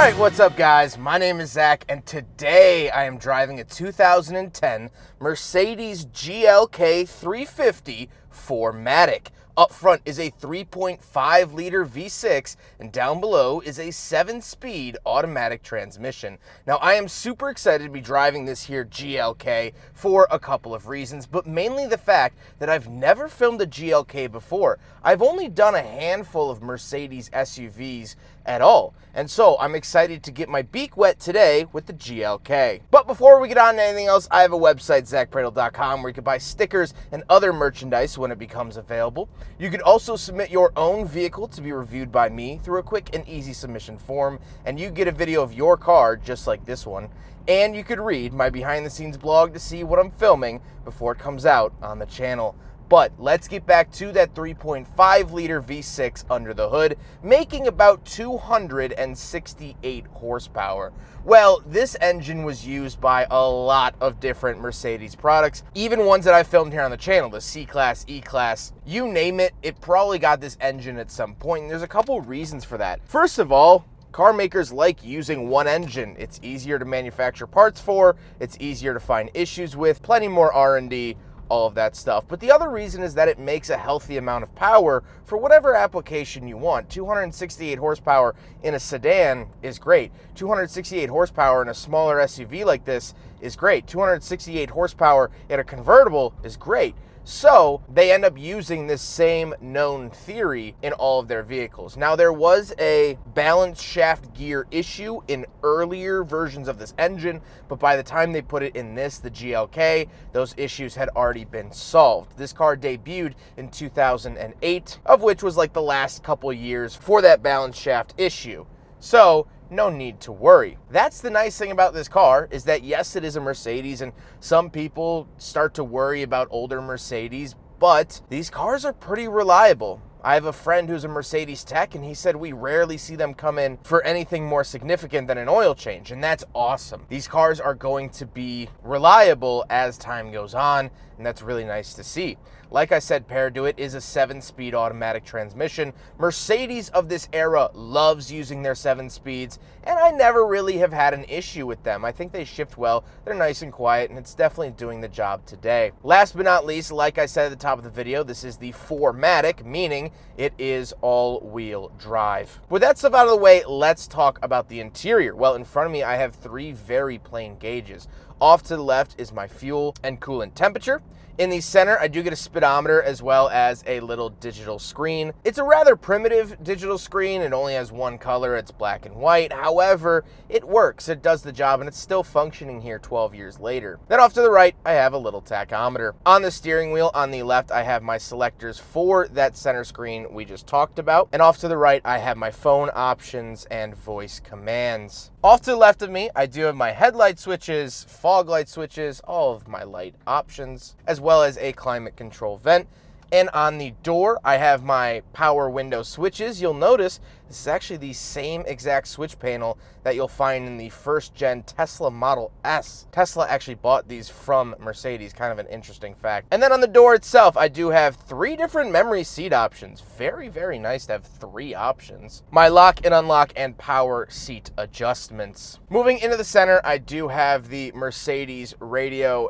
Alright, what's up guys? My name is Zach, and today I am driving a 2010 Mercedes GLK 350 4matic. Up front is a 3.5 liter V6, and down below is a 7-speed automatic transmission. Now I am super excited to be driving this here GLK for a couple of reasons, but mainly the fact that I've never filmed a GLK before. I've only done a handful of Mercedes SUVs at all, and so I'm excited to get my beak wet today with the GLK. But before we get on to anything else, I have a website, zackpradel.com, where you can buy stickers and other merchandise when it becomes available. You can also submit your own vehicle to be reviewed by me through a quick and easy submission form, and you get a video of your car just like this one. And you could read my behind the scenes blog to see what I'm filming before it comes out on the channel. But let's get back to that 3.5 liter V6 under the hood, making about 268 horsepower. Well, this engine was used by a lot of different Mercedes products, even ones that I filmed here on the channel, the C-Class, E-Class, you name it, it probably got this engine at some point, and there's a couple reasons for that. First of all, car makers like using one engine. It's easier to manufacture parts for, it's easier to find issues with, plenty more R&D, all of that stuff. But the other reason is that it makes a healthy amount of power for whatever application you want. 268 horsepower in a sedan is great. 268 horsepower in a smaller SUV like this is great. 268 horsepower in a convertible is great. So they end up using this same known theory in all of their vehicles. Now, there was a balance shaft gear issue in earlier versions of this engine, but by the time they put it in this, the GLK, those issues had already been solved. This car debuted in 2008, of which was like the last couple years for that balance shaft issue. So no need to worry. That's the nice thing about this car, is that yes, it is a Mercedes, and some people start to worry about older Mercedes, but these cars are pretty reliable. I have a friend who's a Mercedes tech, and he said we rarely see them come in for anything more significant than an oil change, and that's awesome. These cars are going to be reliable as time goes on, and that's really nice to see. Like I said, paired to it is a 7-speed automatic transmission. Mercedes of this era loves using their 7 speeds, and I never really have had an issue with them. I think they shift well, they're nice and quiet, and it's definitely doing the job today. Last but not least, like I said at the top of the video, this is the 4matic, meaning it is all-wheel drive. With that stuff out of the way, let's talk about the interior. Well, in front of me, I have 3 very plain gauges. Off to the left is my fuel and coolant temperature. In the center, I do get a speedometer as well as a little digital screen. It's a rather primitive digital screen. It only has one color, it's black and white. However, it works, it does the job, and it's still functioning here 12 years later. Then off to the right, I have a little tachometer. On the steering wheel, on the left, I have my selectors for that center screen we just talked about. And off to the right, I have my phone options and voice commands. Off to the left of me, I do have my headlight switches, fog light switches, all of my light options, as well as a climate control vent. And on the door, I have my power window switches. You'll notice this is actually the same exact switch panel that you'll find in the first gen Tesla Model S. Tesla actually bought these from Mercedes, kind of an interesting fact. And then on the door itself, I do have 3 different memory seat options. Very, very nice to have 3 options. My lock and unlock and power seat adjustments. Moving into the center, I do have the Mercedes radio.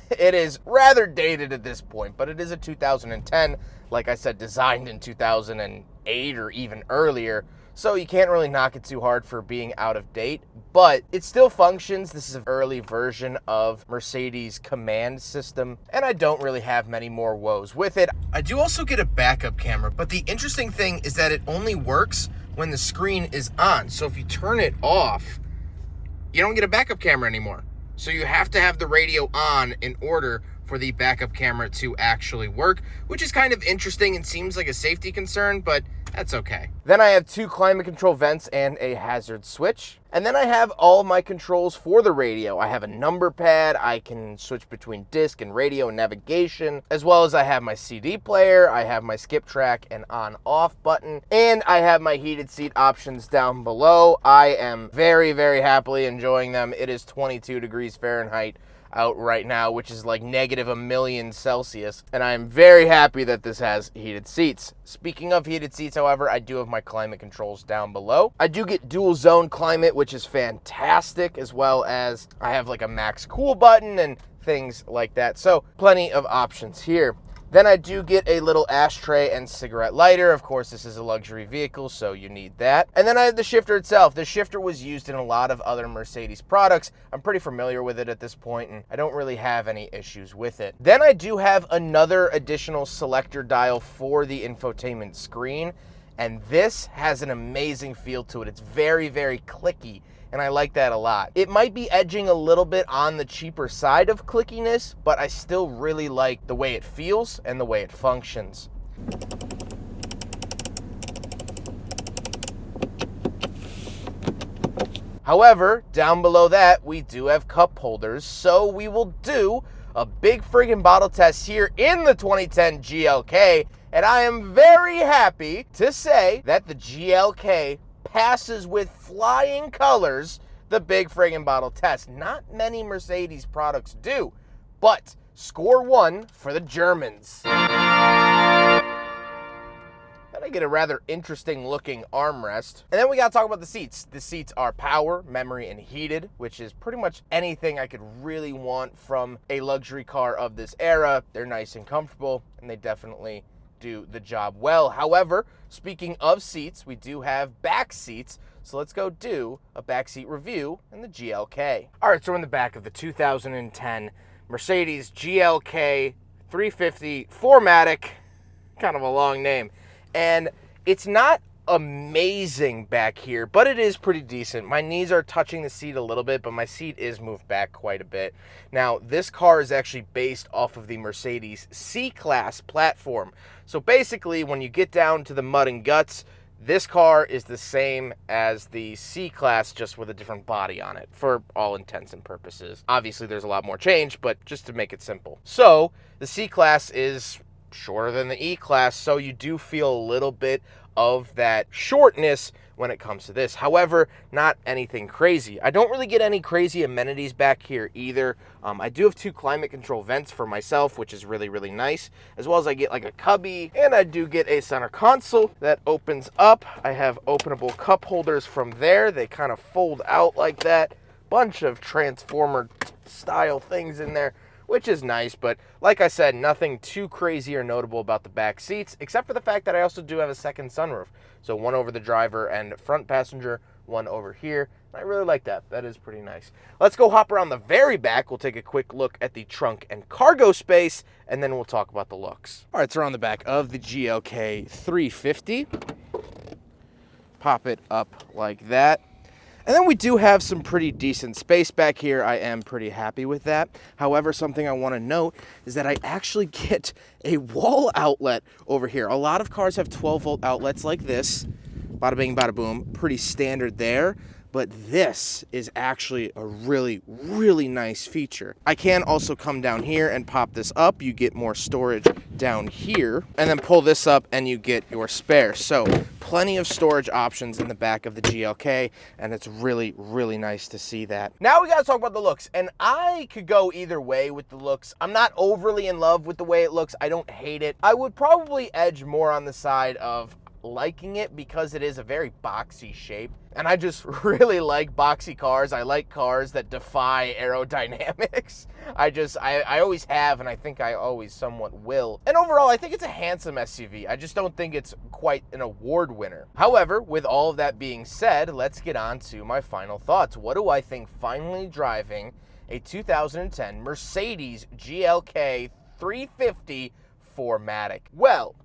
It is rather dated at this point, but it is a 2010, like I said, designed in 2008 or even earlier, so you can't really knock it too hard for being out of date, but it still functions. This is an early version of Mercedes command system, and I don't really have many more woes with it. I do also get a backup camera, but the interesting thing is that it only works when the screen is on, so if you turn it off, you don't get a backup camera anymore. So you have to have the radio on in order for the backup camera to actually work, which is kind of interesting and seems like a safety concern, but that's okay. Then I have 2 climate control vents and a hazard switch. And then I have all my controls for the radio. I have a number pad, I can switch between disc and radio and navigation, as well as I have my CD player, I have my skip track and on-off button, and I have my heated seat options down below. I am very, very happily enjoying them. It is 22 degrees Fahrenheit out right now, which is like -1,000,000 Celsius, and I'm very happy that this has heated seats. Speaking of heated seats, however, I do have my climate controls down below. I do get dual zone climate, which is fantastic, as well as I have like a max cool button and things like that, so plenty of options here. Then I do get a little ashtray and cigarette lighter. Of course, this is a luxury vehicle, so you need that. And then I have the shifter itself. The shifter was used in a lot of other Mercedes products. I'm pretty familiar with it at this point, and I don't really have any issues with it. Then I do have another additional selector dial for the infotainment screen, and this has an amazing feel to it. It's very, very clicky, and I like that a lot. It might be edging a little bit on the cheaper side of clickiness, but I still really like the way it feels and the way it functions. However, down below that, we do have cup holders, so we will do a big friggin' bottle test here in the 2010 GLK, and I am very happy to say that the GLK passes with flying colors the big friggin' bottle test. Not many Mercedes products do, but score 1 for the Germans. Then I get a rather interesting looking armrest. And then we gotta talk about the seats. The seats are power, memory, and heated, which is pretty much anything I could really want from a luxury car of this era. They're nice and comfortable, and they definitely do the job well. However, speaking of seats, we do have back seats, so let's go do a backseat review in the GLK. All right, so we're in the back of the 2010 Mercedes GLK 350 4matic, kind of a long name, and it's not amazing back here, but it is pretty decent. My knees are touching the seat a little bit, but my seat is moved back quite a bit. Now, this car is actually based off of the Mercedes C-Class platform. So basically, when you get down to the mud and guts, this car is the same as the C-Class, just with a different body on it, for all intents and purposes. Obviously, there's a lot more change, but just to make it simple. So, the C-Class is shorter than the E-Class, so you do feel a little bit of that shortness when it comes to this. However, not anything crazy. I don't really get any crazy amenities back here either. I do have 2 climate control vents for myself, which is really, really nice, as well as I get like a cubby, and I do get a center console that opens up. I have openable cup holders from there. They kind of fold out like that. Bunch of Transformer style things in there, which is nice, but like I said, nothing too crazy or notable about the back seats, except for the fact that I also do have a second sunroof. So one over the driver and front passenger, one over here. I really like that. That is pretty nice. Let's go hop around the very back. We'll take a quick look at the trunk and cargo space, and then we'll talk about the looks. All right, so we're on the back of the GLK 350. Pop it up like that. And then we do have some pretty decent space back here. I am pretty happy with that. However, something I want to note is that I actually get a wall outlet over here. A lot of cars have 12-volt outlets like this. Bada bing, bada boom. Pretty standard there. But this is actually a really, really nice feature. I can also come down here and pop this up. You get more storage down here. And then pull this up and you get your spare. So plenty of storage options in the back of the GLK, and it's really, really nice to see that. Now we gotta talk about the looks, and I could go either way with the looks. I'm not overly in love with the way it looks. I don't hate it. I would probably edge more on the side of liking it because it is a very boxy shape, and I just really like boxy cars. I like cars that defy aerodynamics. I always have, and I think I always somewhat will. And overall, I think it's a handsome SUV. I just don't think it's quite an award winner. However, with all of that being said, let's get on to my final thoughts. What do I think finally driving a 2010 Mercedes GLK 350 4matic? Well,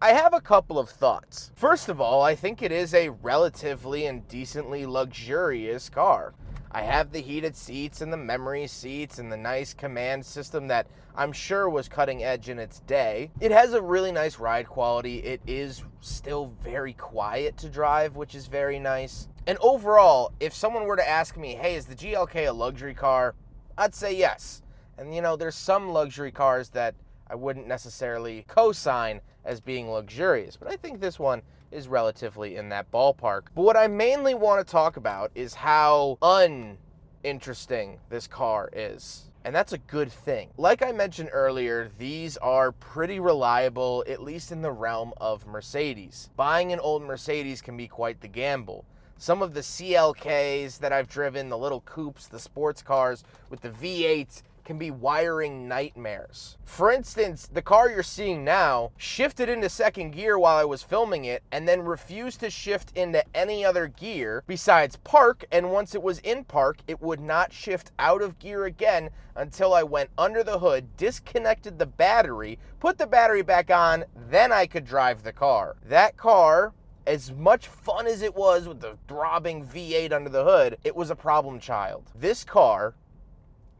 I have a couple of thoughts. First of all, I think it is a relatively and decently luxurious car. I have the heated seats and the memory seats and the nice command system that I'm sure was cutting edge in its day. It has a really nice ride quality. It is still very quiet to drive, which is very nice. And overall, if someone were to ask me, hey, is the GLK a luxury car? I'd say yes. And you know, there's some luxury cars that I wouldn't necessarily co-sign as being luxurious, but I think this one is relatively in that ballpark. But what I mainly want to talk about is how uninteresting this car is. And that's a good thing. Like I mentioned earlier, these are pretty reliable, at least in the realm of Mercedes. Buying an old Mercedes can be quite the gamble. Some of the CLKs that I've driven, the little coupes, the sports cars with the V8s, can be wiring nightmares. For instance, the car you're seeing now shifted into second gear while I was filming it and then refused to shift into any other gear besides park, and once it was in park, it would not shift out of gear again until I went under the hood, disconnected the battery, put the battery back on, then I could drive the car. That car, as much fun as it was with the throbbing V8 under the hood, it was a problem child. This car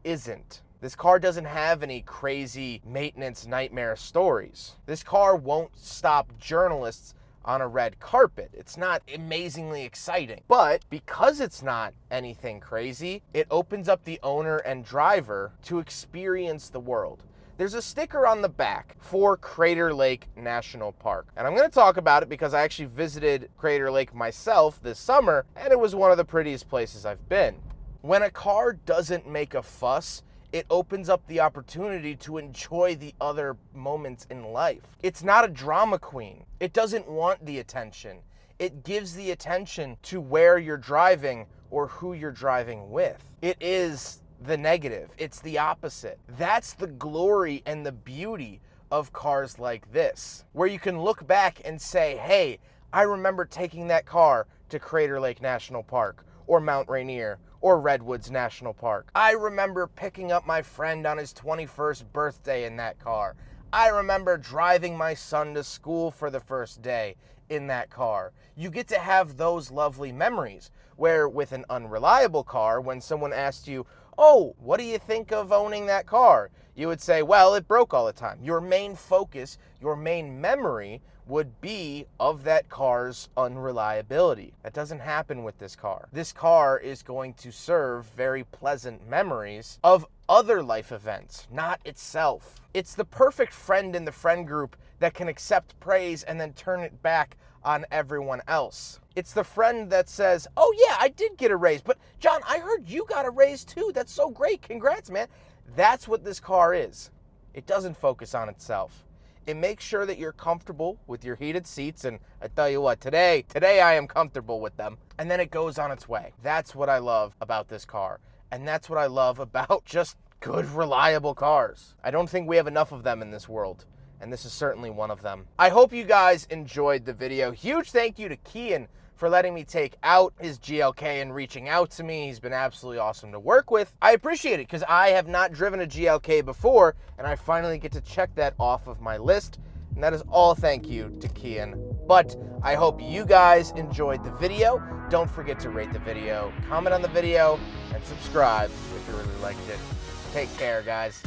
isn't. This car doesn't have any crazy maintenance nightmare stories. This car won't stop journalists on a red carpet. It's not amazingly exciting. But because it's not anything crazy, it opens up the owner and driver to experience the world. There's a sticker on the back for Crater Lake National Park. And I'm going to talk about it because I actually visited Crater Lake myself this summer, and it was one of the prettiest places I've been. When a car doesn't make a fuss, it opens up the opportunity to enjoy the other moments in life. It's not a drama queen. It doesn't want the attention. It gives the attention to where you're driving or who you're driving with. It is the negative. It's the opposite. That's the glory and the beauty of cars like this, where you can look back and say, hey, I remember taking that car to Crater Lake National Park or Mount Rainier or Redwoods National Park. I remember picking up my friend on his 21st birthday in that car. I remember driving my son to school for the first day in that car. You get to have those lovely memories, where with an unreliable car, when someone asked you, oh, what do you think of owning that car? You would say, well, it broke all the time. Your main focus, your main memory would be of that car's unreliability. That doesn't happen with this car. This car is going to serve very pleasant memories of other life events, not itself. It's the perfect friend in the friend group that can accept praise and then turn it back on everyone else. It's the friend that says, oh yeah, I did get a raise, but John, I heard you got a raise too. That's so great. Congrats, man. That's what this car is. It doesn't focus on itself. It makes sure that you're comfortable with your heated seats, and I tell you what, today I am comfortable with them, and then it goes on its way. That's what I love about this car, and that's what I love about just good, reliable cars. I don't think we have enough of them in this world, and this is certainly one of them. I hope you guys enjoyed the video. Huge thank you to Kian for letting me take out his GLK and reaching out to me. He's been absolutely awesome to work with. I appreciate it because I have not driven a GLK before, and I finally get to check that off of my list. And that is all thank you to Kian. But I hope you guys enjoyed the video. Don't forget to rate the video, comment on the video, and subscribe if you really liked it. Take care, guys.